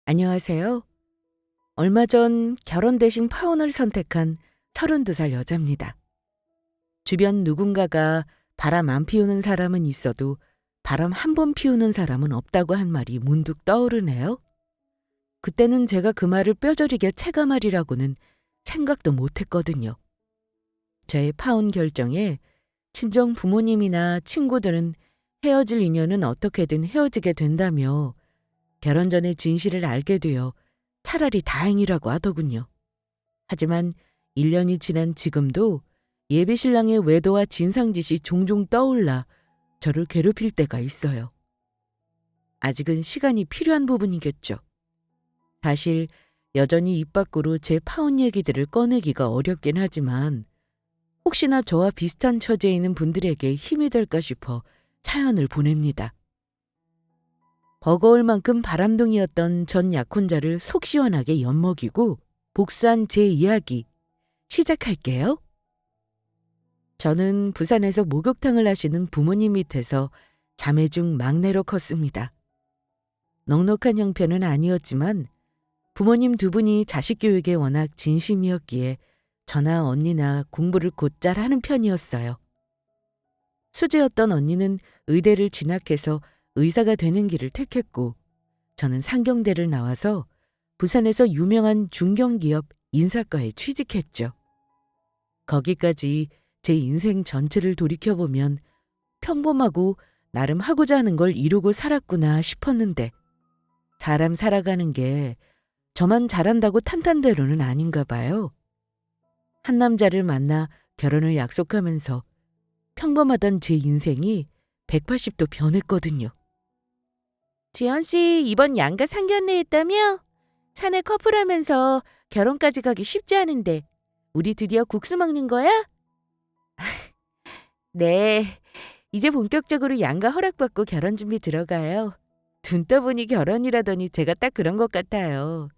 안녕하세요. 얼마 전 결혼 대신 파혼을 선택한 32살 여자입니다. 주변 누군가가 바람 안 피우는 사람은 있어도 바람 한 번 피우는 사람은 없다고 한 말이 문득 떠오르네요. 그때는 제가 그 말을 뼈저리게 체감하리라고는 생각도 못했거든요. 저의 파혼 결정에 친정 부모님이나 친구들은 헤어질 인연은 어떻게든 헤어지게 된다며 결혼 전에 진실을 알게 되어 차라리 다행이라고 하더군요. 하지만 1년이 지난 지금도 예비 신랑의 외도와 진상짓이 종종 떠올라 저를 괴롭힐 때가 있어요. 아직은 시간이 필요한 부분이겠죠. 사실 여전히 입 밖으로 제 파혼 얘기들을 꺼내기가 어렵긴 하지만 혹시나 저와 비슷한 처지에 있는 분들에게 힘이 될까 싶어 사연을 보냅니다. 버거울 만큼 바람둥이였던 전 약혼자를 속 시원하게 엿먹이고 복수한 제 이야기 시작할게요. 저는 부산에서 목욕탕을 하시는 부모님 밑에서 자매 중 막내로 컸습니다. 넉넉한 형편은 아니었지만 부모님 두 분이 자식 교육에 워낙 진심이었기에 저나 언니나 공부를 곧잘 하는 편이었어요. 수재였던 언니는 의대를 진학해서 의사가 되는 길을 택했고 저는 상경대를 나와서 부산에서 유명한 중견기업 인사과에 취직했죠. 거기까지 제 인생 전체를 돌이켜보면 평범하고 나름 하고자 하는 걸 이루고 살았구나 싶었는데 사람 살아가는 게 저만 잘한다고 탄탄대로는 아닌가 봐요. 한 남자를 만나 결혼을 약속하면서 평범하던 제 인생이 180도 변했거든요. 지연 씨 이번 양가 상견례 했다며? 사내 커플하면서 결혼까지 가기 쉽지 않은데 우리 드디어 국수 먹는 거야? 네, 이제 본격적으로 양가 허락받고 결혼 준비 들어가요. 둔 떠보니 결혼이라더니 제가 딱 그런 것 같아요.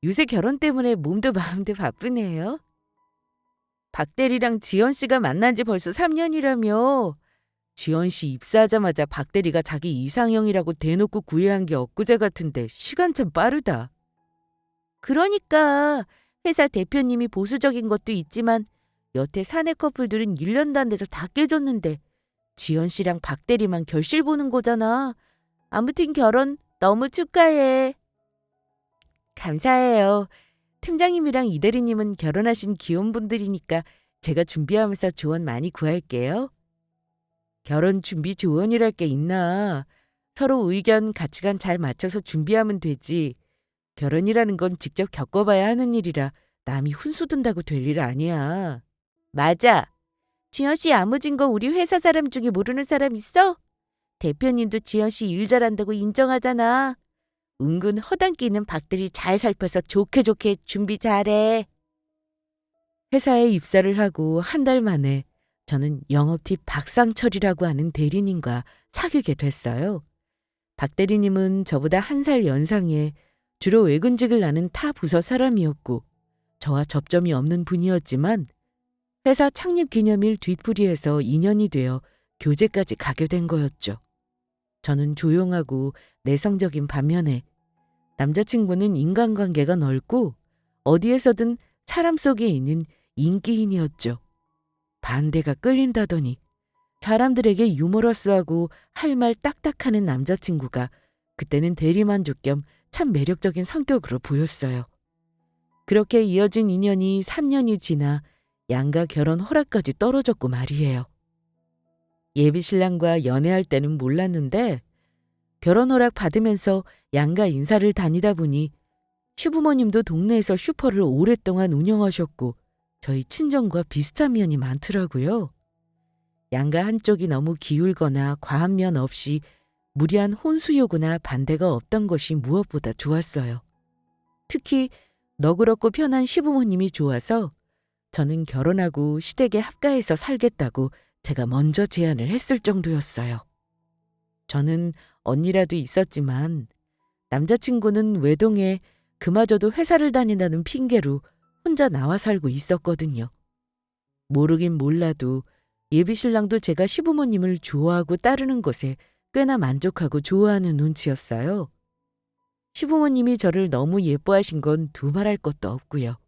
요새 결혼 때문에 몸도 마음도 바쁘네요. 박대리랑 지연 씨가 만난 지 벌써 3년이라며. 지연 씨 입사하자마자 박대리가 자기 이상형이라고 대놓고 구애한 게 엊그제 같은데 시간 참 빠르다. 그러니까 회사 대표님이 보수적인 것도 있지만 여태 사내 커플들은 1년도 안 돼서 다 깨졌는데 지연 씨랑 박대리만 결실 보는 거잖아. 아무튼 결혼 너무 축하해. 감사해요. 팀장님이랑 이대리님은 결혼하신 기혼분들이니까 제가 준비하면서 조언 많이 구할게요. 결혼 준비 조언이랄 게 있나. 서로 의견, 가치관 잘 맞춰서 준비하면 되지. 결혼이라는 건 직접 겪어봐야 하는 일이라 남이 훈수 둔다고 될 일 아니야. 맞아. 지연 씨 야무진 거 우리 회사 사람 중에 모르는 사람 있어? 대표님도 지연 씨 일 잘한다고 인정하잖아. 은근 허당끼는 박들이 잘 살펴서 좋게 좋게 준비 잘해. 회사에 입사를 하고 한 달 만에 저는 영업팀 박상철이라고 하는 대리님과 사귀게 됐어요. 박 대리님은 저보다 한 살 연상에 주로 외근직을 나는 타 부서 사람이었고 저와 접점이 없는 분이었지만 회사 창립 기념일 뒷부리에서 인연이 되어 교제까지 가게 된 거였죠. 저는 조용하고 내성적인 반면에 남자친구는 인간관계가 넓고 어디에서든 사람 속에 있는 인기인이었죠. 반대가 끌린다더니 사람들에게 유머러스하고 할 말 딱딱하는 남자친구가 그때는 대리만족 겸 참 매력적인 성격으로 보였어요. 그렇게 이어진 인연이 3년이 지나 양가 결혼 허락까지 떨어졌고 말이에요. 예비 신랑과 연애할 때는 몰랐는데 결혼 허락 받으면서 양가 인사를 다니다 보니 시부모님도 동네에서 슈퍼를 오랫동안 운영하셨고 저희 친정과 비슷한 면이 많더라고요. 양가 한쪽이 너무 기울거나 과한 면 없이 무리한 혼수 요구나 반대가 없던 것이 무엇보다 좋았어요. 특히 너그럽고 편한 시부모님이 좋아서 저는 결혼하고 시댁에 합가해서 살겠다고 제가 먼저 제안을 했을 정도였어요. 저는 언니라도 있었지만 남자친구는 외동에 그마저도 회사를 다닌다는 핑계로 혼자 나와 살고 있었거든요. 모르긴 몰라도 예비신랑도 제가 시부모님을 좋아하고 따르는 것에 꽤나 만족하고 좋아하는 눈치였어요. 시부모님이 저를 너무 예뻐하신 건 두말할 것도 없고요.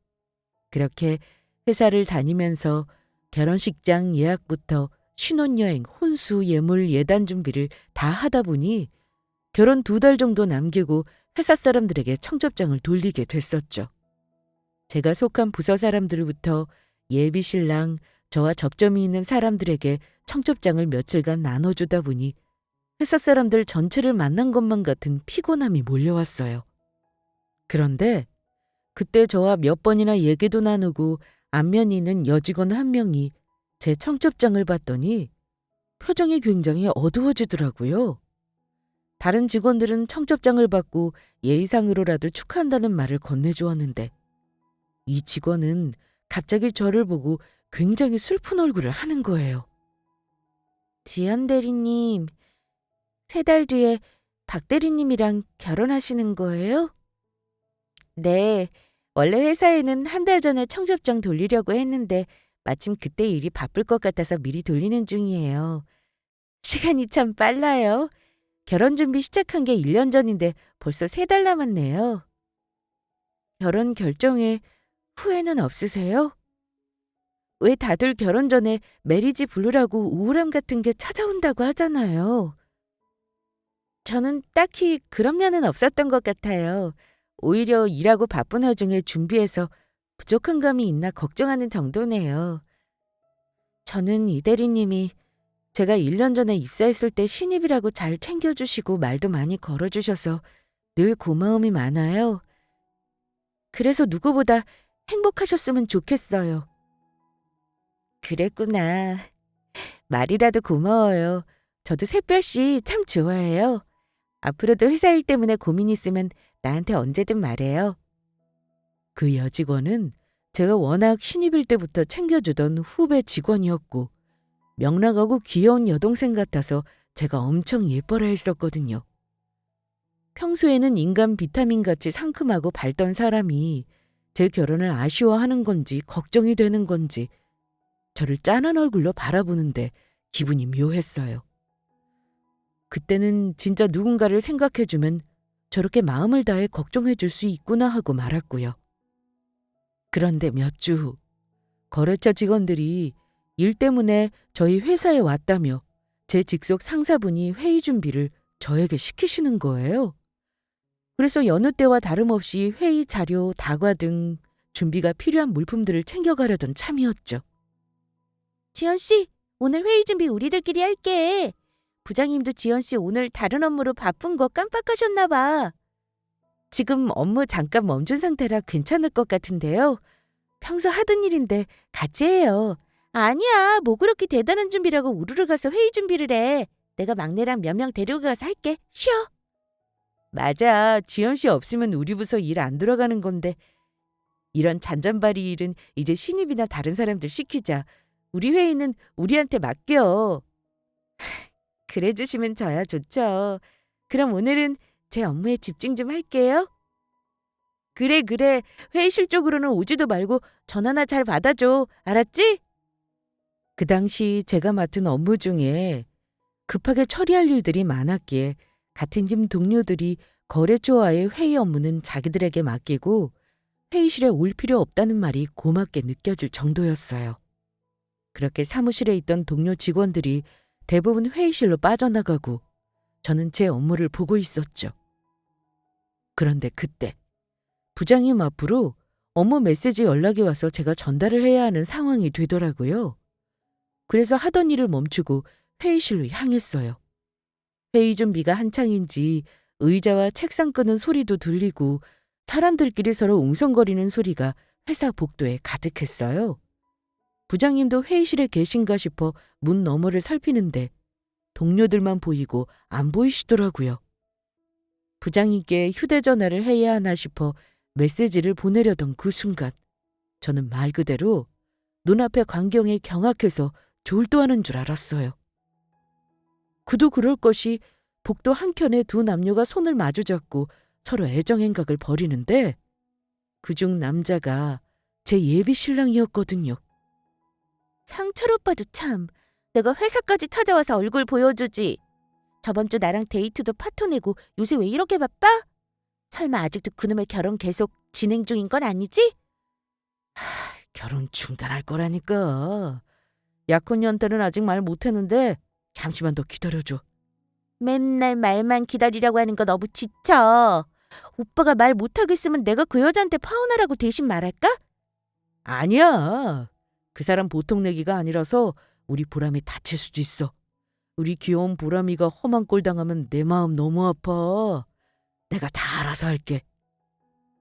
그렇게 회사를 다니면서 결혼식장 예약부터 신혼여행, 혼수, 예물, 예단 준비를 다 하다 보니 결혼 2달 정도 남기고 회사 사람들에게 청첩장을 돌리게 됐었죠. 제가 속한 부서 사람들부터 예비 신랑, 저와 접점이 있는 사람들에게 청첩장을 며칠간 나눠주다 보니 회사 사람들 전체를 만난 것만 같은 피곤함이 몰려왔어요. 그런데 그때 저와 몇 번이나 얘기도 나누고 안면이 있는 여직원 한 명이 제 청첩장을 봤더니 표정이 굉장히 어두워지더라고요. 다른 직원들은 청첩장을 받고 예의상으로라도 축하한다는 말을 건네주었는데 이 직원은 갑자기 저를 보고 굉장히 슬픈 얼굴을 하는 거예요. 지연 대리님, 3달 뒤에 박 대리님이랑 결혼하시는 거예요? 네, 원래 회사에는 1달 전에 청첩장 돌리려고 했는데 마침 그때 일이 바쁠 것 같아서 미리 돌리는 중이에요. 시간이 참 빨라요. 결혼 준비 시작한 게 1년 전인데 벌써 3달 남았네요. 결혼 결정에 후회는 없으세요? 왜 다들 결혼 전에 메리지 블루라고 우울함 같은 게 찾아온다고 하잖아요. 저는 딱히 그런 면은 없었던 것 같아요. 오히려 일하고 바쁜 와중에 준비해서 부족한 감이 있나 걱정하는 정도네요. 저는 이 대리님이 제가 1년 전에 입사했을 때 신입이라고 잘 챙겨주시고 말도 많이 걸어주셔서 늘 고마움이 많아요. 그래서 누구보다 행복하셨으면 좋겠어요. 그랬구나. 말이라도 고마워요. 저도 샛별씨 참 좋아해요. 앞으로도 회사 일 때문에 고민 있으면 나한테 언제든 말해요. 그 여직원은 제가 워낙 신입일 때부터 챙겨주던 후배 직원이었고 명랑하고 귀여운 여동생 같아서 제가 엄청 예뻐라 했었거든요. 평소에는 인간 비타민같이 상큼하고 밝던 사람이 제 결혼을 아쉬워하는 건지 걱정이 되는 건지 저를 짠한 얼굴로 바라보는데 기분이 묘했어요. 그때는 진짜 누군가를 생각해주면 저렇게 마음을 다해 걱정해줄 수 있구나 하고 말았고요. 그런데 몇 주 후 거래처 직원들이 일 때문에 저희 회사에 왔다며 제 직속 상사분이 회의 준비를 저에게 시키시는 거예요. 그래서 여느 때와 다름없이 회의 자료, 다과 등 준비가 필요한 물품들을 챙겨가려던 참이었죠. 지연 씨, 오늘 회의 준비 우리들끼리 할게. 부장님도 지연 씨 오늘 다른 업무로 바쁜 거 깜빡하셨나 봐. 지금 업무 잠깐 멈춘 상태라 괜찮을 것 같은데요. 평소 하던 일인데 같이 해요. 아니야, 뭐 그렇게 대단한 준비라고 우르르 가서 회의 준비를 해. 내가 막내랑 몇 명 데려가서 할게. 쉬어. 맞아, 지연 씨 없으면 우리 부서 일 안 돌아가는 건데. 이런 잔잔바리 일은 이제 신입이나 다른 사람들 시키자. 우리 회의는 우리한테 맡겨. 그래 주시면 저야 좋죠. 그럼 오늘은 제 업무에 집중 좀 할게요. 그래, 그래. 회의실 쪽으로는 오지도 말고 전화나 잘 받아줘. 알았지? 그 당시 제가 맡은 업무 중에 급하게 처리할 일들이 많았기에 같은 팀 동료들이 거래처와의 회의 업무는 자기들에게 맡기고 회의실에 올 필요 없다는 말이 고맙게 느껴질 정도였어요. 그렇게 사무실에 있던 동료 직원들이 대부분 회의실로 빠져나가고 저는 제 업무를 보고 있었죠. 그런데 그때 부장님 앞으로 업무 메시지 연락이 와서 제가 전달을 해야 하는 상황이 되더라고요. 그래서 하던 일을 멈추고 회의실로 향했어요. 회의 준비가 한창인지 의자와 책상 끄는 소리도 들리고 사람들끼리 서로 웅성거리는 소리가 회사 복도에 가득했어요. 부장님도 회의실에 계신가 싶어 문 너머를 살피는데 동료들만 보이고 안 보이시더라고요. 부장님께 휴대전화를 해야 하나 싶어 메시지를 보내려던 그 순간 저는 말 그대로 눈앞의 광경에 경악해서 졸도하는 줄 알았어요. 그도 그럴 것이 복도 한켠에 두 남녀가 손을 마주잡고 서로 애정행각을 벌이는데 그중 남자가 제 예비 신랑이었거든요. 상철 오빠도 참, 내가 회사까지 찾아와서 얼굴 보여주지. 저번 주 나랑 데이트도 파토 내고 요새 왜 이렇게 바빠? 설마 아직도 그놈의 결혼 계속 진행 중인 건 아니지? 결혼 중단할 거라니까. 약혼녀한테는 아직 말 못했는데 잠시만 더 기다려줘. 맨날 말만 기다리라고 하는 거 너무 지쳐. 오빠가 말 못하겠으면 내가 그 여자한테 파혼하라고 대신 말할까? 아니야. 그 사람 보통 내기가 아니라서 우리 보람이 다칠 수도 있어. 우리 귀여운 보람이가 험한 꼴 당하면 내 마음 너무 아파. 내가 다 알아서 할게.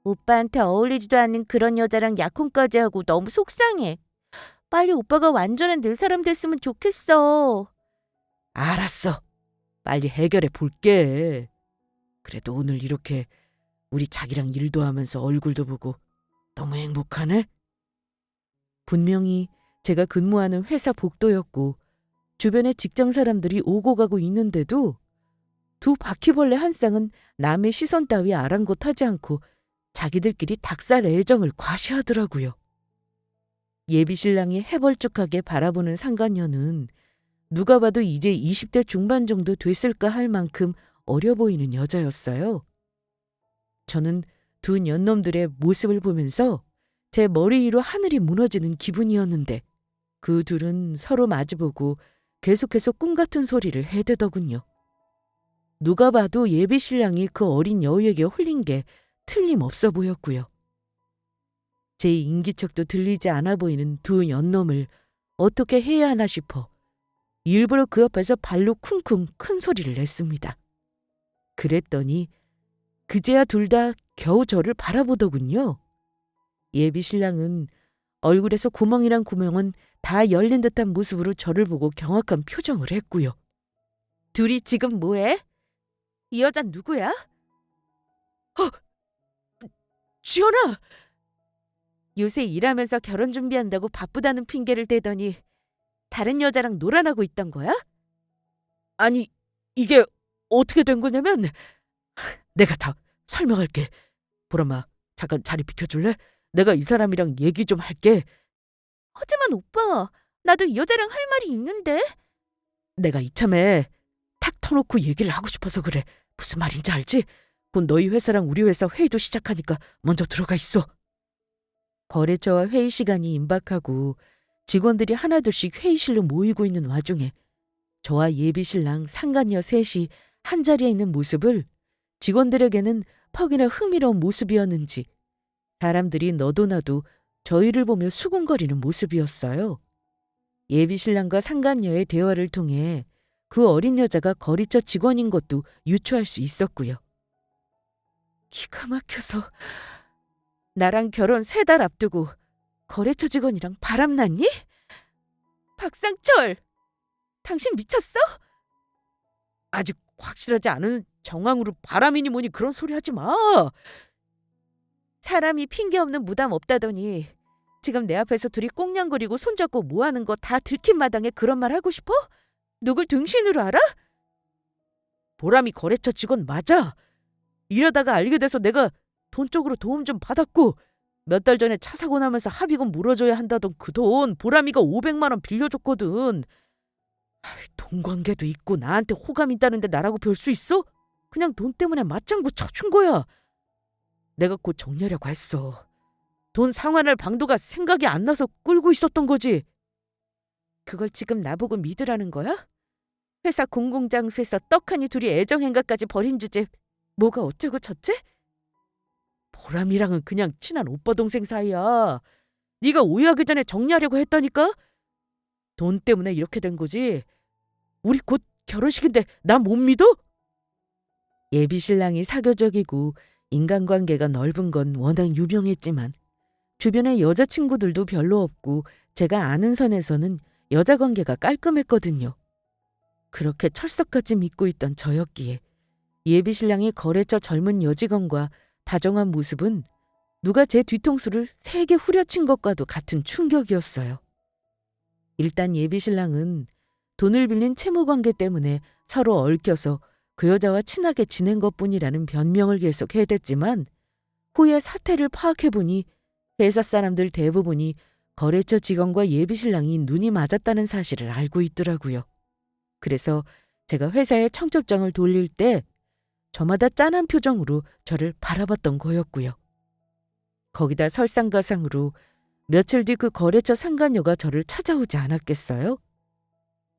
오빠한테 어울리지도 않는 그런 여자랑 약혼까지 하고 너무 속상해. 빨리 오빠가 완전한 내 사람 됐으면 좋겠어. 알았어. 빨리 해결해 볼게. 그래도 오늘 이렇게 우리 자기랑 일도 하면서 얼굴도 보고 너무 행복하네. 분명히 제가 근무하는 회사 복도였고 주변에 직장 사람들이 오고 가고 있는데도 두 바퀴벌레 한 쌍은 남의 시선 따위 아랑곳하지 않고 자기들끼리 닭살 애정을 과시하더라고요. 예비신랑이 해벌쭉하게 바라보는 상간녀는 누가 봐도 이제 20대 중반 정도 됐을까 할 만큼 어려 보이는 여자였어요. 저는 두 년놈들의 모습을 보면서 제 머리 위로 하늘이 무너지는 기분이었는데 그 둘은 서로 마주보고 계속해서 꿈 같은 소리를 해대더군요. 누가 봐도 예비신랑이 그 어린 여우에게 홀린 게 틀림없어 보였고요. 제 인기척도 들리지 않아 보이는 두 연놈을 어떻게 해야 하나 싶어 일부러 그 옆에서 발로 쿵쿵 큰 소리를 냈습니다. 그랬더니 그제야 둘 다 겨우 저를 바라보더군요. 예비신랑은 얼굴에서 구멍이란 구멍은 다 열린 듯한 모습으로 저를 보고 경악한 표정을 했고요. 둘이 지금 뭐해? 이 여잔 누구야? 주연아! 요새 일하면서 결혼 준비한다고 바쁘다는 핑계를 대더니 다른 여자랑 놀아나고 있던 거야? 아니, 이게 어떻게 된 거냐면 내가 다 설명할게. 보람아, 잠깐 자리 비켜줄래? 내가 이 사람이랑 얘기 좀 할게. 하지만 오빠, 나도 이 여자랑 할 말이 있는데. 내가 이참에 탁 터놓고 얘기를 하고 싶어서 그래. 무슨 말인지 알지? 곧 너희 회사랑 우리 회사 회의도 시작하니까 먼저 들어가 있어. 거래처와 회의 시간이 임박하고 직원들이 하나둘씩 회의실로 모이고 있는 와중에 저와 예비신랑 상간녀 셋이 한자리에 있는 모습을 직원들에게는 퍽이나 흥미로운 모습이었는지 사람들이 너도 나도 저희를 보며 수군거리는 모습이었어요. 예비신랑과 상간녀의 대화를 통해 그 어린 여자가 거래처 직원인 것도 유추할 수 있었고요. 기가 막혀서 나랑 결혼 3달 앞두고 거래처 직원이랑 바람났니? 박상철! 당신 미쳤어? 아직 확실하지 않은 정황으로 바람이니 뭐니 그런 소리 하지 마. 사람이 핑계 없는 무담 없다더니 지금 내 앞에서 둘이 꽁냥거리고 손잡고 뭐하는 거 다 들킨 마당에 그런 말 하고 싶어? 누굴 등신으로 알아? 보람이 거래처 직원 맞아. 이러다가 알게 돼서 내가 돈 쪽으로 도움 좀 받았고 몇 달 전에 차 사고 나면서 합의금 물어줘야 한다던 그 돈 보람이가 500만 원 빌려줬거든. 돈 관계도 있고 나한테 호감 있다는데 나라고 별 수 있어? 그냥 돈 때문에 맞장구 쳐준 거야. 내가 곧 정리하려고 했어. 돈 상환할 방도가 생각이 안 나서 끌고 있었던 거지. 그걸 지금 나보고 믿으라는 거야? 회사 공공장소에서 떡하니 둘이 애정행각까지 벌인 주제 뭐가 어쩌고 저쩌? 보람이랑은 그냥 친한 오빠 동생 사이야. 네가 오해하기 전에 정리하려고 했다니까? 돈 때문에 이렇게 된 거지. 우리 곧 결혼식인데 나 못 믿어? 예비신랑이 사교적이고 인간관계가 넓은 건 워낙 유명했지만 주변에 여자친구들도 별로 없고 제가 아는 선에서는 여자관계가 깔끔했거든요. 그렇게 철석같이 믿고 있던 저였기에 예비신랑이 거래처 젊은 여직원과 다정한 모습은 누가 제 뒤통수를 세게 후려친 것과도 같은 충격이었어요. 일단 예비신랑은 돈을 빌린 채무관계 때문에 서로 얽혀서 그 여자와 친하게 지낸 것뿐이라는 변명을 계속 해댔지만 후에 사태를 파악해보니 회사 사람들 대부분이 거래처 직원과 예비신랑이 눈이 맞았다는 사실을 알고 있더라고요. 그래서 제가 회사에 청첩장을 돌릴 때 저마다 짠한 표정으로 저를 바라봤던 거였고요. 거기다 설상가상으로 며칠 뒤 그 거래처 상간녀가 저를 찾아오지 않았겠어요?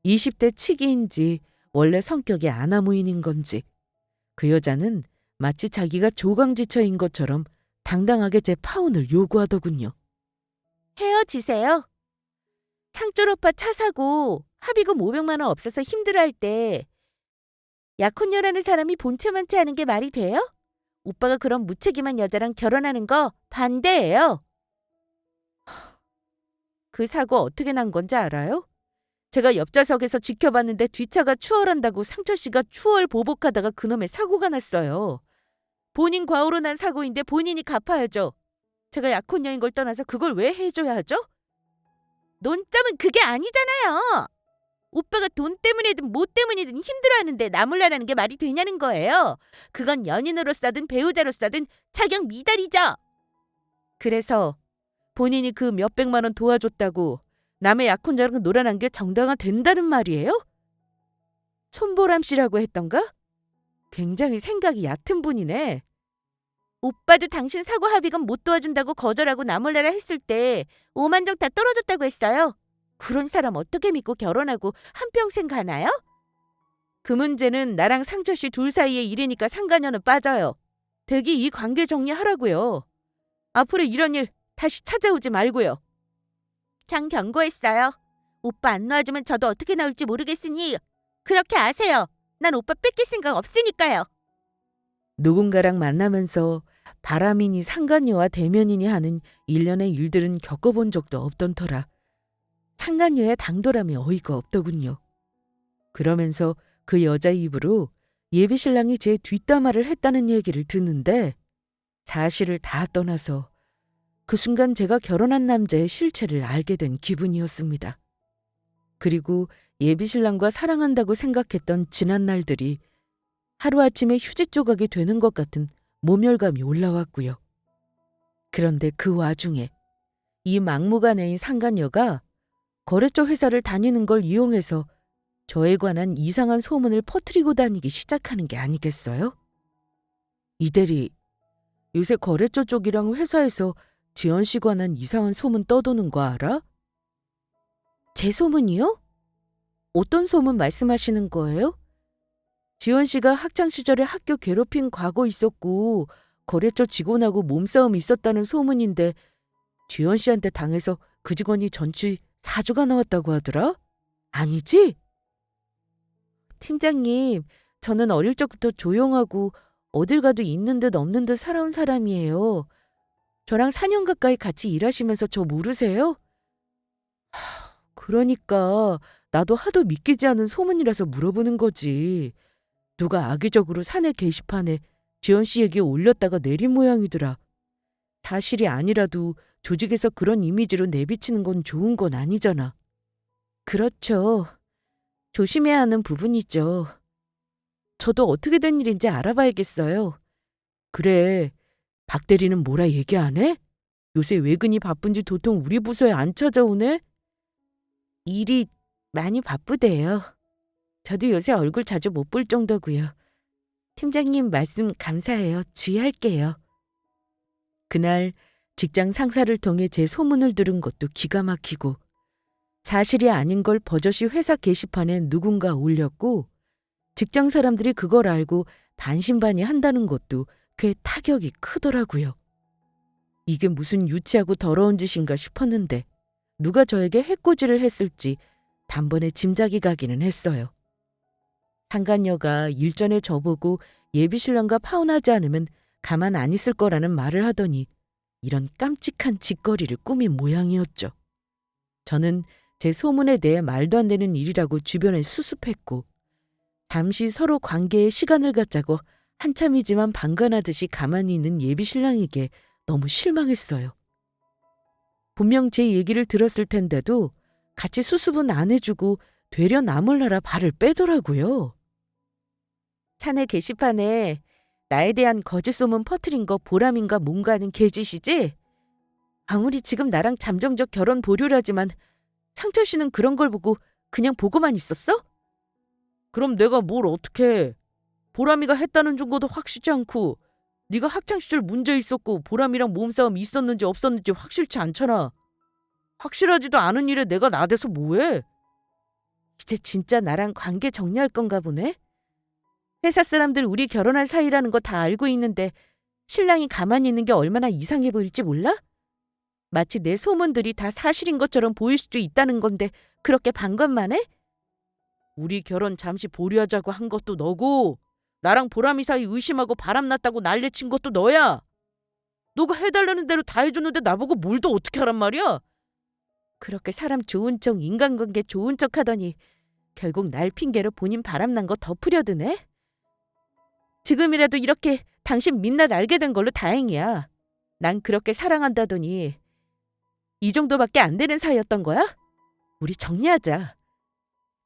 20대 치기인지 원래 성격이 아나무인인 건지 그 여자는 마치 자기가 조강지처인 것처럼 당당하게 제 파혼을 요구하더군요. 헤어지세요. 상철 오빠 차 사고 합의금 500만 원 없어서 힘들어할 때 약혼녀라는 사람이 본체만치 하는 게 말이 돼요? 오빠가 그런 무책임한 여자랑 결혼하는 거 반대예요. 그 사고 어떻게 난 건지 알아요? 제가 옆좌석에서 지켜봤는데 뒷차가 추월한다고 상철 씨가 추월 보복하다가 그놈의 사고가 났어요. 본인 과오로 난 사고인데 본인이 갚아야죠. 제가 약혼녀인 걸 떠나서 그걸 왜 해줘야 하죠? 논점은 그게 아니잖아요. 오빠가 돈 때문이든 뭐 때문이든 힘들어하는데 나 몰라라는 게 말이 되냐는 거예요. 그건 연인으로서든 배우자로서든 자격 미달이죠. 그래서 본인이 그 몇백만 원 도와줬다고 남의 약혼자랑 놀아난 게 정당화 된다는 말이에요? 손보람 씨라고 했던가? 굉장히 생각이 얕은 분이네. 오빠도 당신 사고 합의금 못 도와준다고 거절하고 나 몰라라 했을 때 5만 정 다 떨어졌다고 했어요. 그런 사람 어떻게 믿고 결혼하고 한평생 가나요? 그 문제는 나랑 상철 씨 둘 사이의 일이니까 상간녀는 빠져요. 대기 이 관계 정리하라고요. 앞으로 이런 일 다시 찾아오지 말고요. 장 경고했어요. 오빠 안 놔주면 저도 어떻게 나올지 모르겠으니 그렇게 아세요. 난 오빠 뺏길 생각 없으니까요. 누군가랑 만나면서 바람이니 상간녀와 대면이니 하는 일련의 일들은 겪어본 적도 없던 터라 상간녀의 당돌함이 어이가 없더군요. 그러면서 그 여자 입으로 예비신랑이 제 뒷담화를 했다는 얘기를 듣는데 사실을 다 떠나서 그 순간 제가 결혼한 남자의 실체를 알게 된 기분이었습니다. 그리고 예비신랑과 사랑한다고 생각했던 지난 날들이 하루아침에 휴지 조각이 되는 것 같은 모멸감이 올라왔고요. 그런데 그 와중에 이 막무가내인 상간녀가 거래처 회사를 다니는 걸 이용해서 저에 관한 이상한 소문을 퍼뜨리고 다니기 시작하는 게 아니겠어요? 이 대리, 요새 거래처 쪽이랑 회사에서 지연 씨 관한 이상한 소문 떠도는 거 알아? 제 소문이요? 어떤 소문 말씀하시는 거예요? 지원 씨가 학창 시절에 학교 괴롭힌 과거 있었고 거래처 직원하고 몸싸움이 있었다는 소문인데 지원 씨한테 당해서 그 직원이 전치 4주가 나왔다고 하더라? 아니지? 팀장님, 저는 어릴 적부터 조용하고 어딜 가도 있는 듯 없는 듯 살아온 사람이에요. 저랑 4년 가까이 같이 일하시면서 저 모르세요? 그러니까 나도 하도 믿기지 않은 소문이라서 물어보는 거지. 누가 악의적으로 사내 게시판에 지연 씨 얘기 올렸다가 내린 모양이더라. 사실이 아니라도 조직에서 그런 이미지로 내비치는 건 좋은 건 아니잖아. 그렇죠. 조심해야 하는 부분이죠. 저도 어떻게 된 일인지 알아봐야겠어요. 그래, 박 대리는 뭐라 얘기 안 해? 요새 외근이 바쁜지 도통 우리 부서에 안 찾아오네? 일이 많이 바쁘대요. 저도 요새 얼굴 자주 못 볼 정도고요. 팀장님 말씀 감사해요. 주의할게요. 그날 직장 상사를 통해 제 소문을 들은 것도 기가 막히고 사실이 아닌 걸 버젓이 회사 게시판에 누군가 올렸고 직장 사람들이 그걸 알고 반신반의한다는 것도 꽤 타격이 크더라고요. 이게 무슨 유치하고 더러운 짓인가 싶었는데 누가 저에게 해코지를 했을지 단번에 짐작이 가기는 했어요. 상간녀가 일전에 저보고 예비신랑과 파혼하지 않으면 가만 안 있을 거라는 말을 하더니 이런 깜찍한 짓거리를 꾸민 모양이었죠. 저는 제 소문에 대해 말도 안 되는 일이라고 주변에 수습했고 잠시 서로 관계에 시간을 갖자고 한참이지만 방관하듯이 가만히 있는 예비신랑에게 너무 실망했어요. 분명 제 얘기를 들었을 텐데도 같이 수습은 안 해주고 되려 나 몰라라 발을 빼더라고요. 사내 게시판에 나에 대한 거짓 소문 퍼뜨린 거 보람인가 뭔가 하는 개짓이지? 아무리 지금 나랑 잠정적 결혼 보류라지만 상철 씨는 그런 걸 보고 그냥 보고만 있었어? 그럼 내가 뭘 어떻게 해? 보람이가 했다는 증거도 확실치 않고 네가 학창시절 문제 있었고 보람이랑 몸싸움 있었는지 없었는지 확실치 않잖아. 확실하지도 않은 일에 내가 나대서 뭐해? 이제 진짜 나랑 관계 정리할 건가 보네? 회사 사람들 우리 결혼할 사이라는 거 다 알고 있는데 신랑이 가만히 있는 게 얼마나 이상해 보일지 몰라? 마치 내 소문들이 다 사실인 것처럼 보일 수도 있다는 건데 그렇게 반감만 해? 우리 결혼 잠시 보류하자고 한 것도 너고 나랑 보람이 사이 의심하고 바람났다고 난리친 것도 너야. 너가 해달라는 대로 다 해줬는데 나보고 뭘 더 어떻게 하란 말이야? 그렇게 사람 좋은 척 인간관계 좋은 척 하더니 결국 날 핑계로 본인 바람난 거 덮으려 드네? 지금이라도 이렇게 당신 민낯 알게 된 걸로 다행이야. 난 그렇게 사랑한다더니 이 정도밖에 안 되는 사이였던 거야? 우리 정리하자.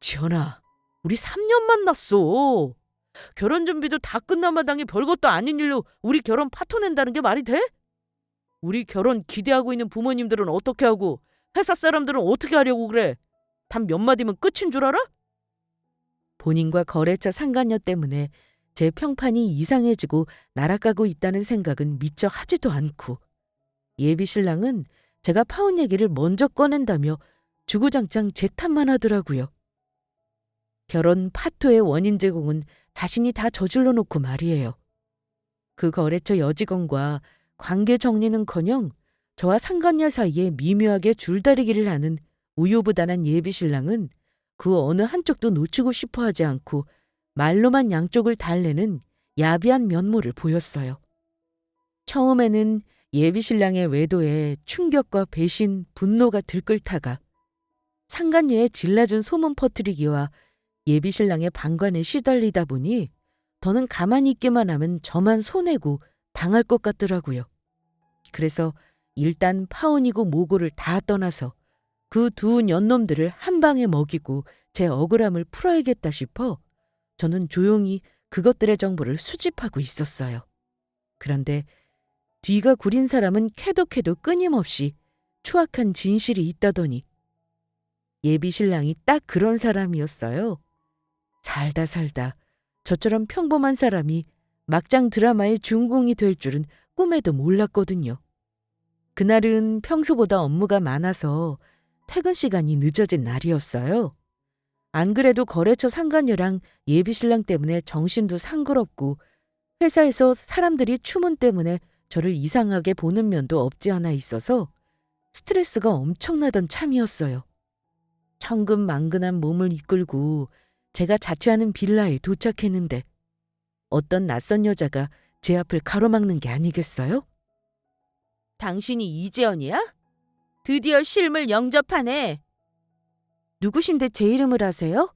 지연아, 우리 3년 만났어. 결혼 준비도 다 끝난 마당에 별것도 아닌 일로 우리 결혼 파토 낸다는 게 말이 돼? 우리 결혼 기대하고 있는 부모님들은 어떻게 하고 회사 사람들은 어떻게 하려고 그래? 단 몇 마디면 끝인 줄 알아? 본인과 거래처 상간녀 때문에 제 평판이 이상해지고 날아가고 있다는 생각은 미처 하지도 않고 예비 신랑은 제가 파혼 얘기를 먼저 꺼낸다며 주구장창 제 탓만 하더라고요. 결혼 파토의 원인 제공은 자신이 다 저질러 놓고 말이에요. 그 거래처 여직원과 관계 정리는커녕 저와 상간녀 사이에 미묘하게 줄다리기를 하는 우유부단한 예비 신랑은 그 어느 한쪽도 놓치고 싶어 하지 않고 말로만 양쪽을 달래는 야비한 면모를 보였어요. 처음에는 예비 신랑의 외도에 충격과 배신, 분노가 들끓다가 상간녀의 질라준 소문 퍼뜨리기와 예비 신랑의 방관에 시달리다 보니 더는 가만히 있기만 하면 저만 손해고 당할 것 같더라고요. 그래서 일단 파혼이고 뭐고를 다 떠나서 그 두 년놈들을 한 방에 먹이고 제 억울함을 풀어야겠다 싶어 저는 조용히 그것들의 정보를 수집하고 있었어요. 그런데 뒤가 구린 사람은 캐도 끊임없이 추악한 진실이 있다더니 예비 신랑이 딱 그런 사람이었어요. 살다 저처럼 평범한 사람이 막장 드라마의 주인공이 될 줄은 꿈에도 몰랐거든요. 그날은 평소보다 업무가 많아서 퇴근 시간이 늦어진 날이었어요. 안 그래도 거래처 상간녀랑 예비 신랑 때문에 정신도 상그럽고 회사에서 사람들이 추문 때문에 저를 이상하게 보는 면도 없지 않아 있어서 스트레스가 엄청나던 참이었어요. 천근만근한 몸을 이끌고 제가 자취하는 빌라에 도착했는데 어떤 낯선 여자가 제 앞을 가로막는 게 아니겠어요? 당신이 이재현이야? 드디어 실물 영접하네. 누구신데 제 이름을 아세요?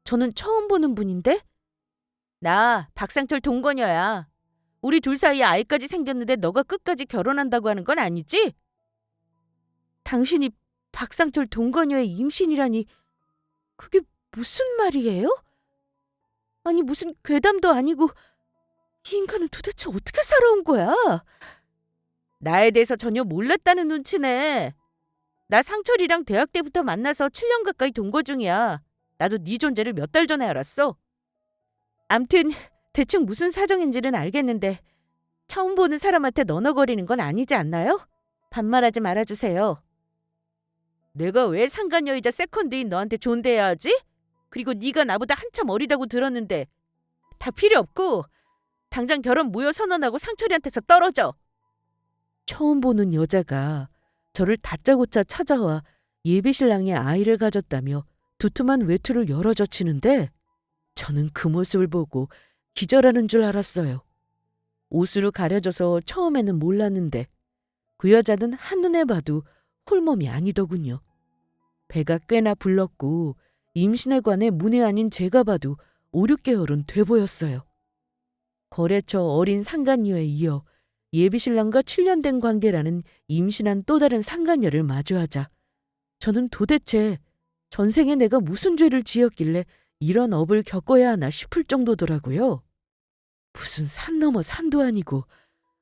저는 처음 보는 분인데? 나 박상철 동거녀야. 우리 둘 사이에 아이까지 생겼는데 너가 끝까지 결혼한다고 하는 건 아니지? 당신이 박상철 동거녀의 임신이라니 그게 무슨 말이에요? 아니 무슨 괴담도 아니고 이 인간은 도대체 어떻게 살아온 거야? 나에 대해서 전혀 몰랐다는 눈치네. 나 상철이랑 대학 때부터 만나서 7년 가까이 동거 중이야. 나도 네 존재를 몇 달 전에 알았어. 암튼 대충 무슨 사정인지는 알겠는데 처음 보는 사람한테 너너거리는 건 아니지 않나요? 반말하지 말아주세요. 내가 왜 상간녀이자 세컨드인 너한테 존대해야 하지? 그리고 네가 나보다 한참 어리다고 들었는데 다 필요 없고 당장 결혼 무효 선언하고 상철이한테서 떨어져. 처음 보는 여자가 저를 다짜고짜 찾아와 예비 신랑이 아이를 가졌다며 두툼한 외투를 열어젖히는데 저는 그 모습을 보고 기절하는 줄 알았어요. 옷으로 가려져서 처음에는 몰랐는데 그 여자는 한눈에 봐도 홀몸이 아니더군요. 배가 꽤나 불렀고 임신에 관해 문의 아닌 제가 봐도 5, 6개월은 돼 보였어요. 거래처 어린 상간녀에 이어 예비 신랑과 7년 된 관계라는 임신한 또 다른 상간녀를 마주하자 저는 도대체 전생에 내가 무슨 죄를 지었길래 이런 업을 겪어야 하나 싶을 정도더라고요. 무슨 산 넘어 산도 아니고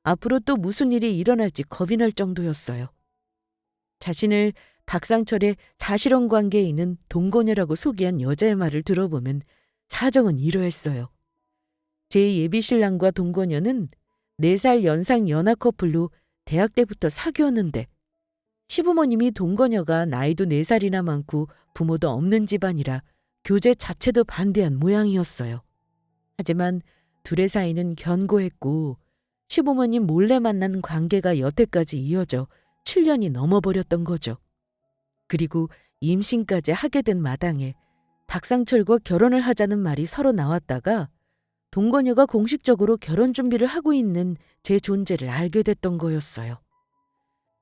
앞으로 또 무슨 일이 일어날지 겁이 날 정도였어요. 자신을 박상철의 사실혼 관계에 있는 동거녀라고 소개한 여자의 말을 들어보면 사정은 이러했어요. 제 예비신랑과 동거녀는 4살 연상 연하 커플로 대학 때부터 사귀었는데 시부모님이 동거녀가 나이도 4살이나 많고 부모도 없는 집안이라 교제 자체도 반대한 모양이었어요. 하지만 둘의 사이는 견고했고 시부모님 몰래 만난 관계가 여태까지 이어져 7년이 넘어버렸던 거죠. 그리고 임신까지 하게 된 마당에 박상철과 결혼을 하자는 말이 서로 나왔다가 동거녀가 공식적으로 결혼 준비를 하고 있는 제 존재를 알게 됐던 거였어요.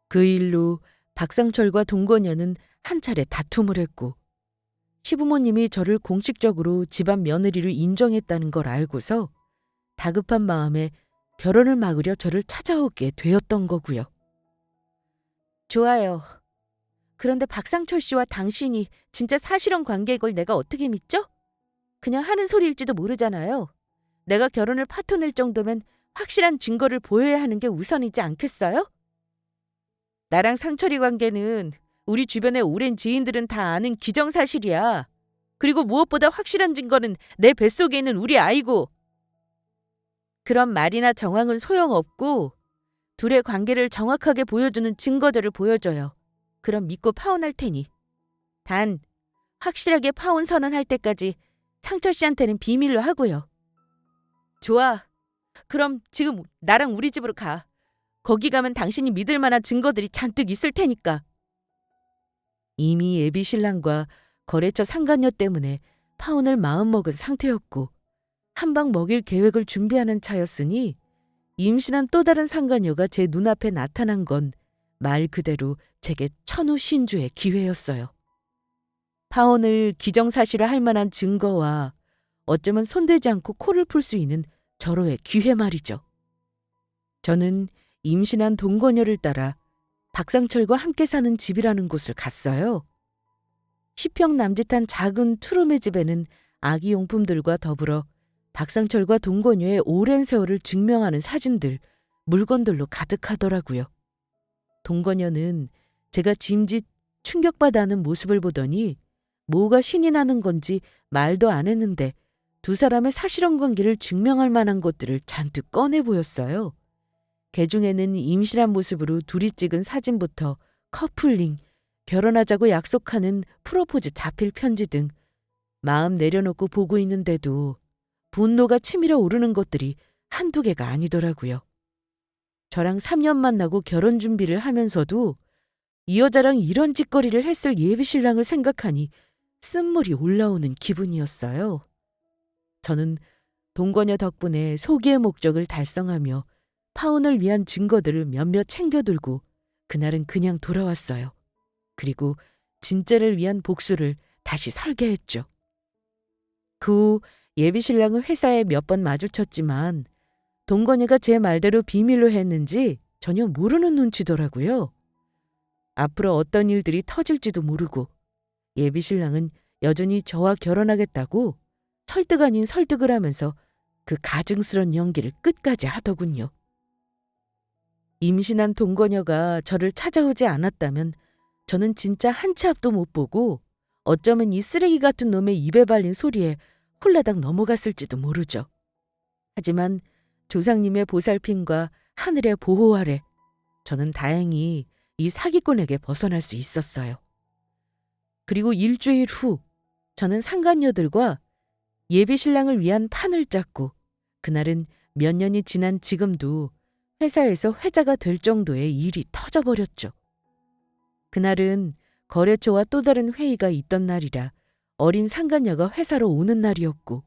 그 일로 박상철과 동거녀는 한 차례 다툼을 했고 시부모님이 저를 공식적으로 집안 며느리로 인정했다는 걸 알고서 다급한 마음에 결혼을 막으려 저를 찾아오게 되었던 거고요. 좋아요. 그런데 박상철 씨와 당신이 진짜 사실혼 관계인 걸 내가 어떻게 믿죠? 그냥 하는 소리일지도 모르잖아요. 내가 결혼을 파토낼 정도면 확실한 증거를 보여야 하는 게 우선이지 않겠어요? 나랑 상철이 관계는 우리 주변의 오랜 지인들은 다 아는 기정사실이야. 그리고 무엇보다 확실한 증거는 내 뱃속에 있는 우리 아이고. 그런 말이나 정황은 소용없고 둘의 관계를 정확하게 보여주는 증거들을 보여줘요. 그럼 믿고 파혼할 테니. 단 확실하게 파혼 선언할 때까지 상철 씨한테는 비밀로 하고요. 좋아. 그럼 지금 나랑 우리 집으로 가. 거기 가면 당신이 믿을 만한 증거들이 잔뜩 있을 테니까. 이미 예비 신랑과 거래처 상간녀 때문에 파혼을 마음먹은 상태였고 한 방 먹일 계획을 준비하는 차였으니 임신한 또 다른 상간녀가 제 눈앞에 나타난 건 말 그대로 제게 천우신주의 기회였어요. 파혼을 기정사실화할 만한 증거와 어쩌면 손대지 않고 코를 풀 수 있는 절호의 기회 말이죠. 저는 임신한 동거녀를 따라 박상철과 함께 사는 집이라는 곳을 갔어요. 10평 남짓한 작은 투룸의 집에는 아기 용품들과 더불어 박상철과 동거녀의 오랜 세월을 증명하는 사진들, 물건들로 가득하더라고요. 동거녀는 제가 짐짓 충격받아 하는 모습을 보더니 뭐가 신이 나는 건지 말도 안 했는데 두 사람의 사실혼 관계를 증명할 만한 것들을 잔뜩 꺼내 보였어요. 개중에는 임신한 모습으로 둘이 찍은 사진부터 커플링, 결혼하자고 약속하는 프로포즈 자필 편지 등 마음 내려놓고 보고 있는데도 분노가 치밀어 오르는 것들이 한두 개가 아니더라고요. 저랑 3년 만나고 결혼 준비를 하면서도 이 여자랑 이런 짓거리를 했을 예비신랑을 생각하니 쓴물이 올라오는 기분이었어요. 저는 동거녀 덕분에 소기의 목적을 달성하며 파혼을 위한 증거들을 몇몇 챙겨들고 그날은 그냥 돌아왔어요. 그리고 진짜를 위한 복수를 다시 설계했죠. 그 후 예비신랑은 회사에 몇 번 마주쳤지만 동거녀가 제 말대로 비밀로 했는지 전혀 모르는 눈치더라고요. 앞으로 어떤 일들이 터질지도 모르고 예비신랑은 여전히 저와 결혼하겠다고 설득 아닌 설득을 하면서 그 가증스런 연기를 끝까지 하더군요. 임신한 동거녀가 저를 찾아오지 않았다면 저는 진짜 한 치 앞도 못 보고 어쩌면 이 쓰레기 같은 놈의 입에 발린 소리에 홀라당 넘어갔을지도 모르죠. 하지만 조상님의 보살핌과 하늘의 보호 아래 저는 다행히 이 사기꾼에게 벗어날 수 있었어요. 그리고 일주일 후 저는 상간녀들과 예비신랑을 위한 판을 짰고 그날은 몇 년이 지난 지금도 회사에서 회자가 될 정도의 일이 터져버렸죠. 그날은 거래처와 또 다른 회의가 있던 날이라 어린 상간녀가 회사로 오는 날이었고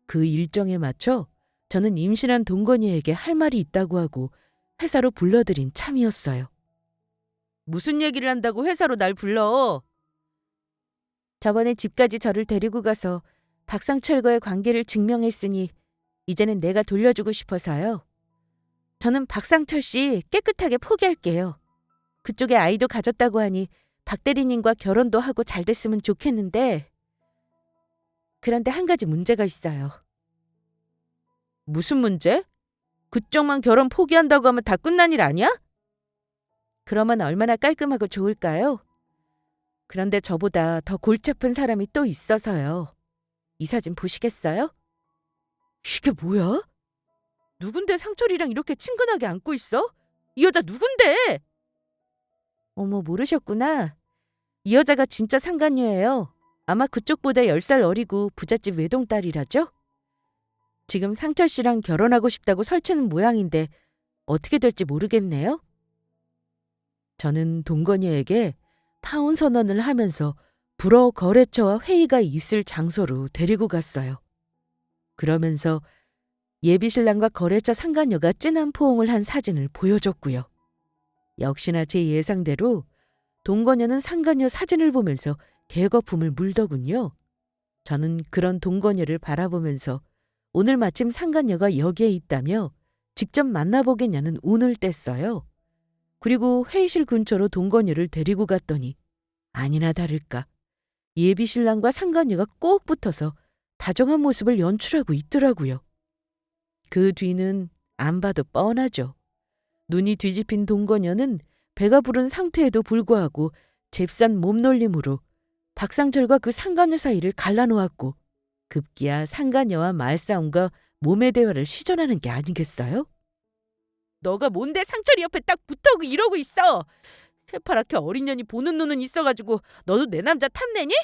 그 일정에 맞춰 저는 임신한 동거녀에게 할 말이 있다고 하고 회사로 불러들인 참이었어요. 무슨 얘기를 한다고 회사로 날 불러? 저번에 집까지 저를 데리고 가서 박상철과의 관계를 증명했으니 이제는 내가 돌려주고 싶어서요. 저는 박상철 씨 깨끗하게 포기할게요. 그쪽에 아이도 가졌다고 하니 박 대리님과 결혼도 하고 잘 됐으면 좋겠는데 그런데 한 가지 문제가 있어요. 무슨 문제? 그쪽만 결혼 포기한다고 하면 다 끝난 일 아니야? 그러면 얼마나 깔끔하고 좋을까요? 그런데 저보다 더 골치 아픈 사람이 또 있어서요. 이 사진 보시겠어요? 이게 뭐야? 누군데 상철이랑 이렇게 친근하게 안고 있어? 이 여자 누군데? 어머, 모르셨구나. 이 여자가 진짜 상간녀예요. 아마 그쪽보다 10살 어리고 부잣집 외동딸이라죠? 지금 상철 씨랑 결혼하고 싶다고 설치는 모양인데 어떻게 될지 모르겠네요. 저는 동건이에게 파혼 선언을 하면서 불어 거래처와 회의가 있을 장소로 데리고 갔어요. 그러면서 예비신랑과 거래처 상간녀가 진한 포옹을 한 사진을 보여줬고요. 역시나 제 예상대로 동건녀는 상간녀 사진을 보면서 개거품을 물더군요. 저는 그런 동건녀를 바라보면서 오늘 마침 상간녀가 여기에 있다며 직접 만나보겠냐는 운을 뗐어요. 그리고 회의실 근처로 동건녀를 데리고 갔더니 아니나 다를까 예비신랑과 상간녀가 꼭 붙어서 다정한 모습을 연출하고 있더라고요. 그 뒤는 안 봐도 뻔하죠. 눈이 뒤집힌 동건녀는 배가 부른 상태에도 불구하고 잽싼 몸놀림으로 박상철과 그 상간녀 사이를 갈라놓았고 급기야 상간녀와 말싸움과 몸의 대화를 시전하는 게 아니겠어요? 너가 뭔데 상철이 옆에 딱 붙어고 이러고 있어? 새파랗게 어린 년이 보는 눈은 있어가지고 너도 내 남자 탐내니?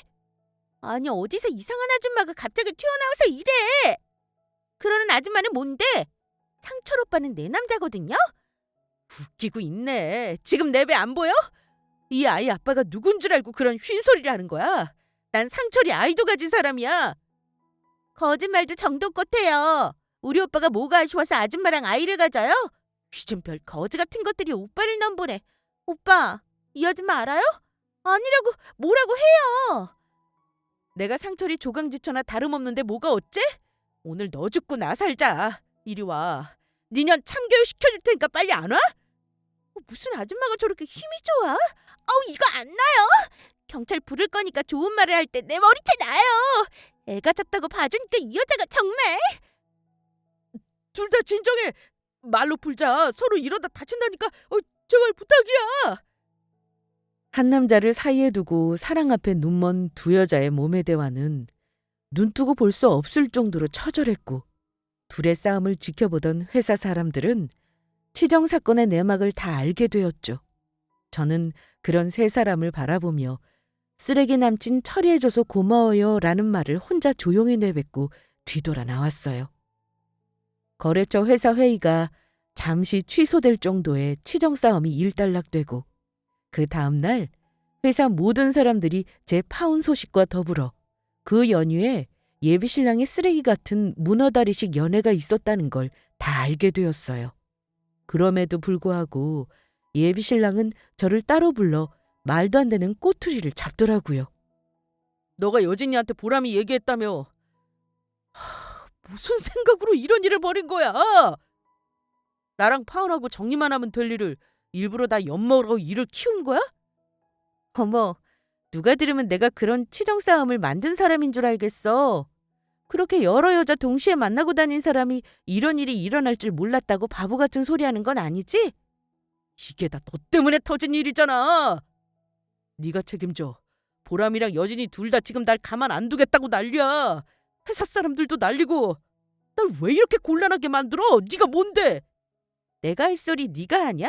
아니 어디서 이상한 아줌마가 갑자기 튀어나와서 이래? 그러는 아줌마는 뭔데? 상철 오빠는 내 남자거든요? 웃기고 있네. 지금 내 배 안 보여? 이 아이 아빠가 누군 줄 알고 그런 휜소리를 하는 거야. 난 상철이 아이도 가진 사람이야. 거짓말도 정도껏 해요. 우리 오빠가 뭐가 아쉬워서 아줌마랑 아이를 가져요? 휘좀 별 거지 같은 것들이 오빠를 넘보네. 오빠, 이 아줌마 알아요? 아니라고 뭐라고 해요. 내가 상철이 조강지처나 다름없는데 뭐가 어째? 오늘 너 죽고 나 살자. 이리 와. 니년 참교육 시켜줄 테니까 빨리 안 와? 무슨 아줌마가 저렇게 힘이 좋아? 이거 안 나요. 경찰 부를 거니까 좋은 말을 할 때 내 머리채 나요. 애가 졌다고 봐주니까 이 여자가 정말. 둘 다 진정해. 말로 풀자. 서로 이러다 다친다니까. 제발 부탁이야. 한 남자를 사이에 두고 사랑 앞에 눈먼 두 여자의 몸의 대화는 눈뜨고 볼 수 없을 정도로 처절했고 둘의 싸움을 지켜보던 회사 사람들은 치정 사건의 내막을 다 알게 되었죠. 저는 그런 세 사람을 바라보며 쓰레기 남친 처리해줘서 고마워요 라는 말을 혼자 조용히 내뱉고 뒤돌아 나왔어요. 거래처 회사 회의가 잠시 취소될 정도의 치정 싸움이 일단락되고 그 다음날 회사 모든 사람들이 제 파혼 소식과 더불어 그 연휴에 예비신랑의 쓰레기 같은 문어다리식 연애가 있었다는 걸 다 알게 되었어요. 그럼에도 불구하고 예비신랑은 저를 따로 불러 말도 안 되는 꼬투리를 잡더라고요. 너가 여진이한테 보람이 얘기했다며. 무슨 생각으로 이런 일을 벌인 거야? 나랑 파혼하고 정리만 하면 될 일을 일부러 다 엿먹으라고 일을 키운 거야? 어머, 누가 들으면 내가 그런 치정 싸움을 만든 사람인 줄 알겠어. 그렇게 여러 여자 동시에 만나고 다닌 사람이 이런 일이 일어날 줄 몰랐다고 바보 같은 소리 하는 건 아니지? 이게 다 너 때문에 터진 일이잖아. 네가 책임져. 보람이랑 여진이 둘 다 지금 날 가만 안 두겠다고 난리야. 회사 사람들도 난리고. 날 왜 이렇게 곤란하게 만들어? 네가 뭔데? 내가 할 소리 네가 하냐?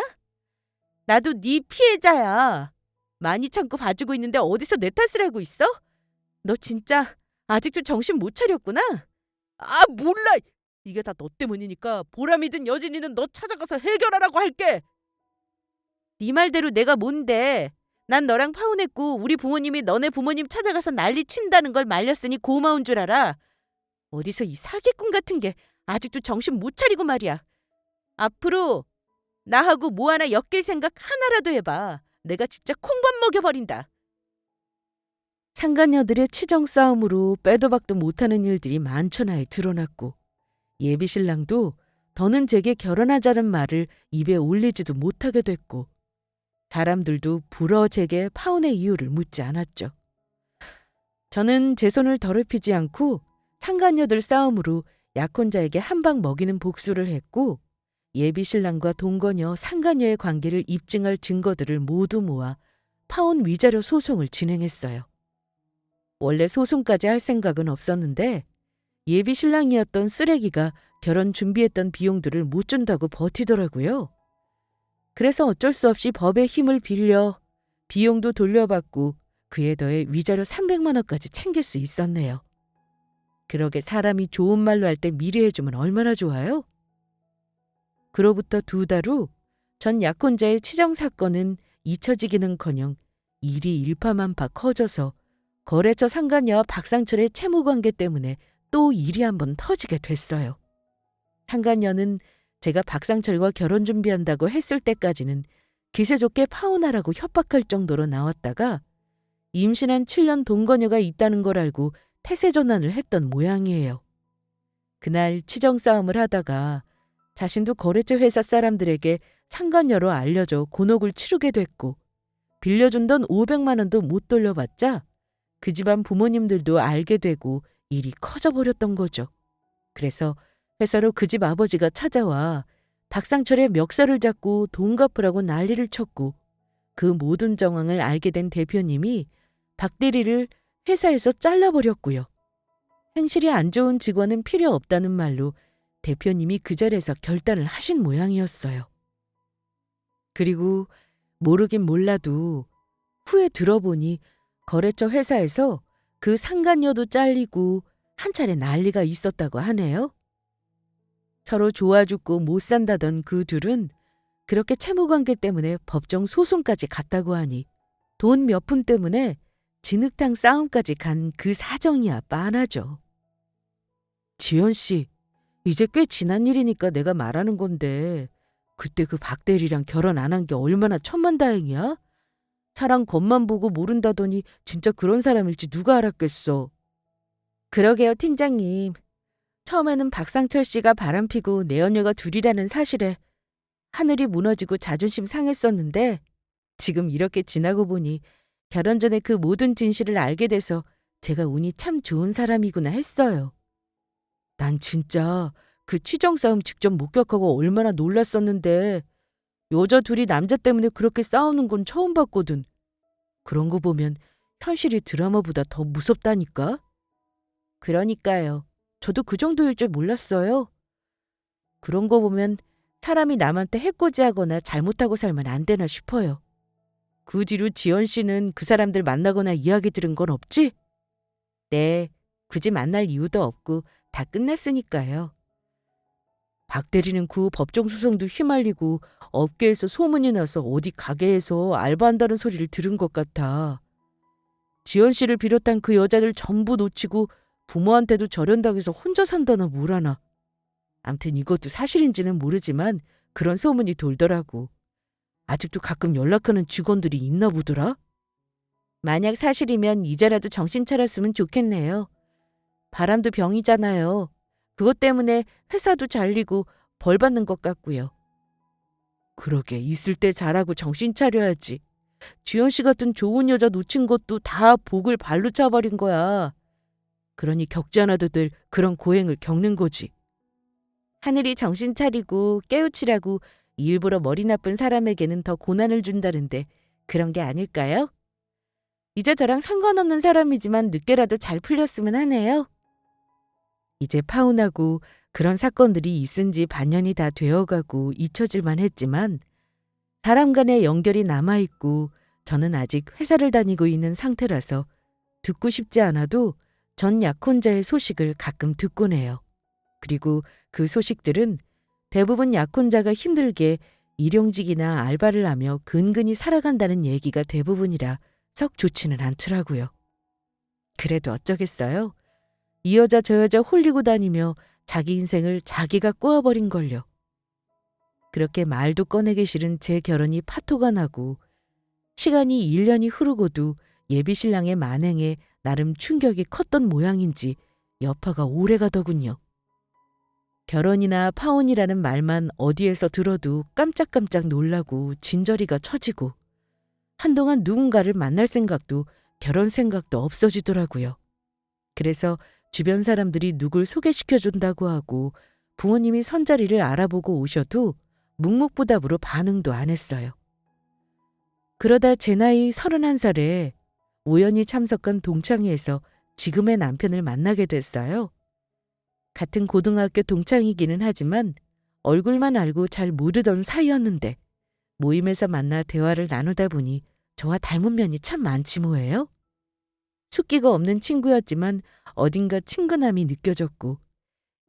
나도 네 피해자야. 많이 참고 봐주고 있는데 어디서 내 탓을 하고 있어? 너 진짜 아직도 정신 못 차렸구나? 몰라. 이게 다 너 때문이니까 보람이든 여진이든 너 찾아가서 해결하라고 할게. 네 말대로 내가 뭔데? 난 너랑 파혼했고 우리 부모님이 너네 부모님 찾아가서 난리 친다는 걸 말렸으니 고마운 줄 알아. 어디서 이 사기꾼 같은 게 아직도 정신 못 차리고 말이야. 앞으로 나하고 뭐 하나 엮일 생각 하나라도 해봐. 내가 진짜 콩밥 먹여버린다. 상간녀들의 치정 싸움으로 빼도 박도 못하는 일들이 만천하에 드러났고 예비신랑도 더는 제게 결혼하자는 말을 입에 올리지도 못하게 됐고 사람들도 불어 제게 파혼의 이유를 묻지 않았죠. 저는 제 손을 더럽히지 않고 상간녀들 싸움으로 약혼자에게 한 방 먹이는 복수를 했고 예비신랑과 동거녀, 상간녀의 관계를 입증할 증거들을 모두 모아 파혼 위자료 소송을 진행했어요. 원래 소송까지 할 생각은 없었는데 예비 신랑이었던 쓰레기가 결혼 준비했던 비용들을 못 준다고 버티더라고요. 그래서 어쩔 수 없이 법의 힘을 빌려 비용도 돌려받고 그에 더해 위자료 300만 원까지 챙길 수 있었네요. 그러게 사람이 좋은 말로 할 때 미리 해주면 얼마나 좋아요? 그로부터 2달 후 전 약혼자의 치정 사건은 잊혀지기는커녕 일이 일파만파 커져서 거래처 상간녀와 박상철의 채무 관계 때문에 또 일이 한번 터지게 됐어요. 상간녀는 제가 박상철과 결혼 준비한다고 했을 때까지는 기세 좋게 파혼하라고 협박할 정도로 나왔다가 임신한 7년 동거녀가 있다는 걸 알고 태세 전환을 했던 모양이에요. 그날 치정 싸움을 하다가 자신도 거래처 회사 사람들에게 상간녀로 알려져 곤혹을 치르게 됐고 빌려준 돈 500만 원도 못 돌려받자 그 집안 부모님들도 알게 되고 일이 커져버렸던 거죠. 그래서 회사로 그 집 아버지가 찾아와 박상철의 멱살을 잡고 돈 갚으라고 난리를 쳤고 그 모든 정황을 알게 된 대표님이 박 대리를 회사에서 잘라버렸고요. 행실이 안 좋은 직원은 필요 없다는 말로 대표님이 그 자리에서 결단을 하신 모양이었어요. 그리고 모르긴 몰라도 후에 들어보니 거래처 회사에서 그 상간녀도 잘리고 한 차례 난리가 있었다고 하네요. 서로 좋아 죽고 못 산다던 그 둘은 그렇게 채무관계 때문에 법정 소송까지 갔다고 하니 돈 몇 푼 때문에 진흙탕 싸움까지 간 그 사정이야 빤하죠. 지연 씨, 이제 꽤 지난 일이니까 내가 말하는 건데 그때 그 박 대리랑 결혼 안 한 게 얼마나 천만다행이야? 사람 겉만 보고 모른다더니 진짜 그런 사람일지 누가 알았겠어. 그러게요, 팀장님. 처음에는 박상철 씨가 바람피고 내연녀가 둘이라는 사실에 하늘이 무너지고 자존심 상했었는데 지금 이렇게 지나고 보니 결혼 전에 그 모든 진실을 알게 돼서 제가 운이 참 좋은 사람이구나 했어요. 난 진짜 그 취정 싸움 직접 목격하고 얼마나 놀랐었는데 여자 둘이 남자 때문에 그렇게 싸우는 건 처음 봤거든. 그런 거 보면 현실이 드라마보다 더 무섭다니까? 그러니까요. 저도 그 정도일 줄 몰랐어요. 그런 거 보면 사람이 남한테 해코지하거나 잘못하고 살면 안 되나 싶어요. 그 뒤로 지연 씨는 그 사람들 만나거나 이야기 들은 건 없지? 네, 굳이 만날 이유도 없고 다 끝났으니까요. 박 대리는 그 법정 소송도 휘말리고 업계에서 소문이 나서 어디 가게에서 알바한다는 소리를 들은 것 같아. 지연 씨를 비롯한 그 여자들 전부 놓치고 부모한테도 절연당해서 혼자 산다나 뭐라나. 암튼 이것도 사실인지는 모르지만 그런 소문이 돌더라고. 아직도 가끔 연락하는 직원들이 있나 보더라. 만약 사실이면 이제라도 정신 차렸으면 좋겠네요. 바람도 병이잖아요. 그것 때문에 회사도 잘리고 벌 받는 것 같고요. 그러게 있을 때 잘하고 정신 차려야지. 주연 씨 같은 좋은 여자 놓친 것도 다 복을 발로 차버린 거야. 그러니 겪지 않아도 될 그런 고행을 겪는 거지. 하늘이 정신 차리고 깨우치라고 일부러 머리 나쁜 사람에게는 더 고난을 준다는데 그런 게 아닐까요? 이제 저랑 상관없는 사람이지만 늦게라도 잘 풀렸으면 하네요. 이제 파혼하고 그런 사건들이 있은 지 반년이 다 되어가고 잊혀질만 했지만 사람 간의 연결이 남아있고 저는 아직 회사를 다니고 있는 상태라서 듣고 싶지 않아도 전 약혼자의 소식을 가끔 듣곤 해요. 그리고 그 소식들은 대부분 약혼자가 힘들게 일용직이나 알바를 하며 근근히 살아간다는 얘기가 대부분이라 썩 좋지는 않더라고요. 그래도 어쩌겠어요. 이 여자 저 여자 홀리고 다니며 자기 인생을 자기가 꼬아버린걸요. 그렇게 말도 꺼내기 싫은 제 결혼이 파토가 나고 시간이 1년이 흐르고도 예비신랑의 만행에 나름 충격이 컸던 모양인지 여파가 오래가더군요. 결혼이나 파혼이라는 말만 어디에서 들어도 깜짝깜짝 놀라고 진저리가 처지고 한동안 누군가를 만날 생각도 결혼 생각도 없어지더라고요. 그래서 주변 사람들이 누굴 소개시켜준다고 하고 부모님이 선자리를 알아보고 오셔도 묵묵부답으로 반응도 안 했어요. 그러다 제 나이 31살에 우연히 참석한 동창회에서 지금의 남편을 만나게 됐어요. 같은 고등학교 동창이기는 하지만 얼굴만 알고 잘 모르던 사이였는데 모임에서 만나 대화를 나누다 보니 저와 닮은 면이 참 많지 뭐예요. 숫기가 없는 친구였지만 어딘가 친근함이 느껴졌고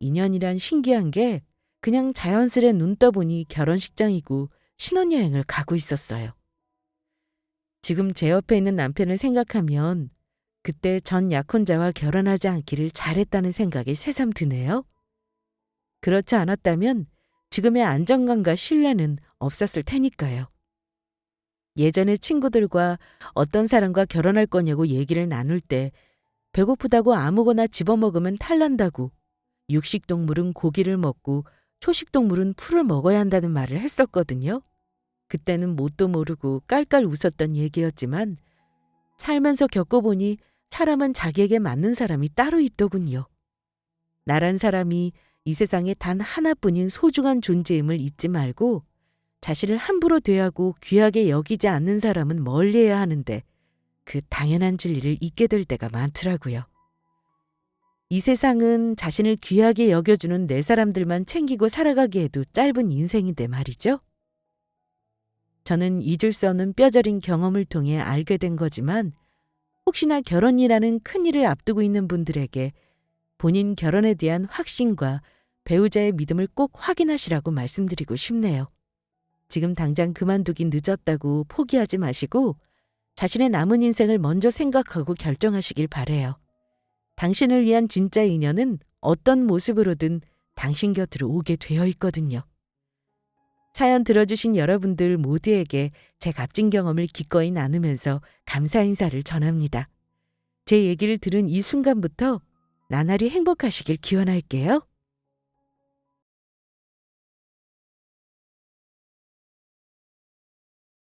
인연이란 신기한 게 그냥 자연스레 눈 떠보니 결혼식장이고 신혼여행을 가고 있었어요. 지금 제 옆에 있는 남편을 생각하면 그때 전 약혼자와 결혼하지 않기를 잘했다는 생각이 새삼 드네요. 그렇지 않았다면 지금의 안정감과 신뢰는 없었을 테니까요. 예전에 친구들과 어떤 사람과 결혼할 거냐고 얘기를 나눌 때 배고프다고 아무거나 집어먹으면 탈난다고 육식동물은 고기를 먹고 초식동물은 풀을 먹어야 한다는 말을 했었거든요. 그때는 뭣도 모르고 깔깔 웃었던 얘기였지만 살면서 겪어보니 사람은 자기에게 맞는 사람이 따로 있더군요. 나란 사람이 이 세상에 단 하나뿐인 소중한 존재임을 잊지 말고 자신을 함부로 대하고 귀하게 여기지 않는 사람은 멀리해야 하는데 그 당연한 진리를 잊게 될 때가 많더라고요. 이 세상은 자신을 귀하게 여겨주는 내 사람들만 챙기고 살아가기에도 짧은 인생인데 말이죠. 저는 잊을 수 없는 뼈저린 경험을 통해 알게 된 거지만 혹시나 결혼이라는 큰일을 앞두고 있는 분들에게 본인 결혼에 대한 확신과 배우자의 믿음을 꼭 확인하시라고 말씀드리고 싶네요. 지금 당장 그만두긴 늦었다고 포기하지 마시고 자신의 남은 인생을 먼저 생각하고 결정하시길 바래요. 당신을 위한 진짜 인연은 어떤 모습으로든 당신 곁으로 오게 되어 있거든요. 사연 들어주신 여러분들 모두에게 제 값진 경험을 기꺼이 나누면서 감사 인사를 전합니다. 제 얘기를 들은 이 순간부터 나날이 행복하시길 기원할게요.